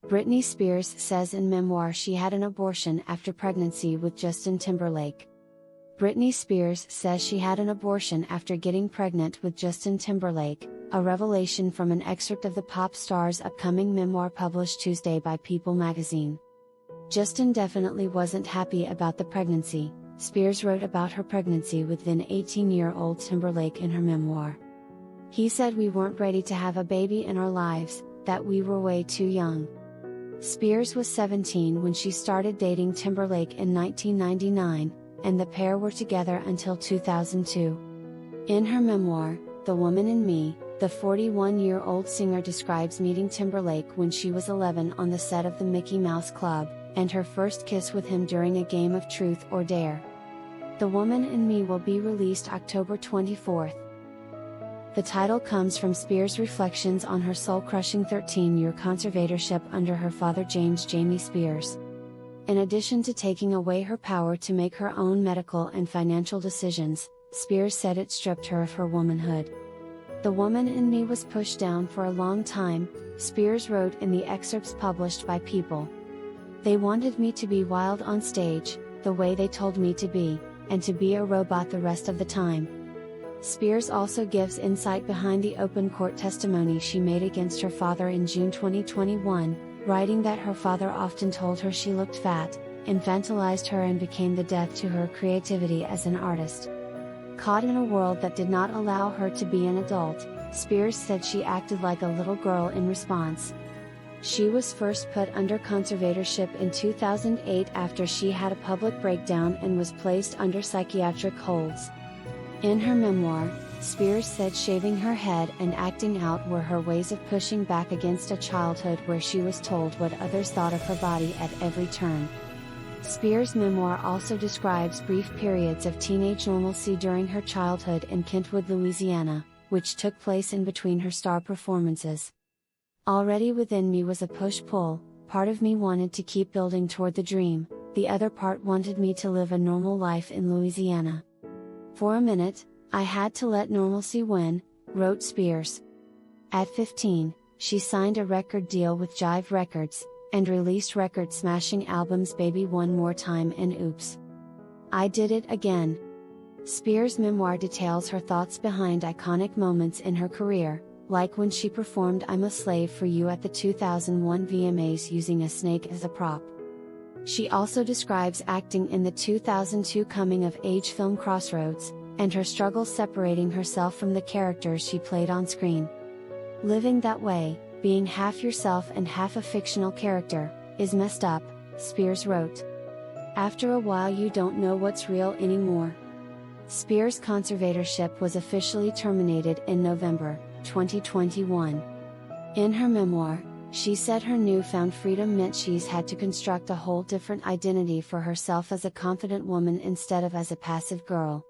Britney Spears says in Memoir she had an abortion after pregnancy with Justin Timberlake. Britney Spears says she had an abortion after getting pregnant with Justin Timberlake, a revelation from an excerpt of the pop star's upcoming memoir published Tuesday by People magazine. Justin definitely wasn't happy about the pregnancy, Spears wrote about her pregnancy with then 18-year-old Timberlake in her memoir. He said we weren't ready to have a baby in our lives, that we were way too young. Spears was 17 when she started dating Timberlake in 1999, and the pair were together until 2002. In her memoir, The Woman in Me, the 41-year-old singer describes meeting Timberlake when she was 11 on the set of the Mickey Mouse Club, and her first kiss with him during a game of Truth or Dare. The Woman in Me will be released October 24th. The title comes from Spears' reflections on her soul-crushing 13-year conservatorship under her father James "Jamie" Spears. In addition to taking away her power to make her own medical and financial decisions, Spears said it stripped her of her womanhood. The woman in me was pushed down for a long time, Spears wrote in the excerpts published by People. They wanted me to be wild on stage, the way they told me to be, and to be a robot the rest of the time. Spears also gives insight behind the open court testimony she made against her father in June 2021, writing that her father often told her she looked fat, infantilized her and became the death to her creativity as an artist. Caught in a world that did not allow her to be an adult, Spears said she acted like a little girl in response. She was first put under conservatorship in 2008 after she had a public breakdown and was placed under psychiatric holds. In her memoir, Spears said shaving her head and acting out were her ways of pushing back against a childhood where she was told what others thought of her body at every turn. Spears' memoir also describes brief periods of teenage normalcy during her childhood in Kentwood, Louisiana, which took place in between her star performances. Already within me was a push-pull, part of me wanted to keep building toward the dream, the other part wanted me to live a normal life in Louisiana. For a minute, I had to let normalcy win, wrote Spears. At 15, she signed a record deal with Jive Records, and released record-smashing albums Baby One More Time and Oops. I Did It Again. Spears' memoir details her thoughts behind iconic moments in her career, like when she performed I'm a Slave for You at the 2001 VMAs using a snake as a prop. She also describes acting in the 2002 coming-of-age film Crossroads, and her struggle separating herself from the characters she played on screen. Living that way, being half yourself and half a fictional character, is messed up, Spears wrote. After a while you don't know what's real anymore. Spears' conservatorship was officially terminated in November 2021. In her memoir, she said her newfound freedom meant she's had to construct a whole different identity for herself as a confident woman instead of as a passive girl.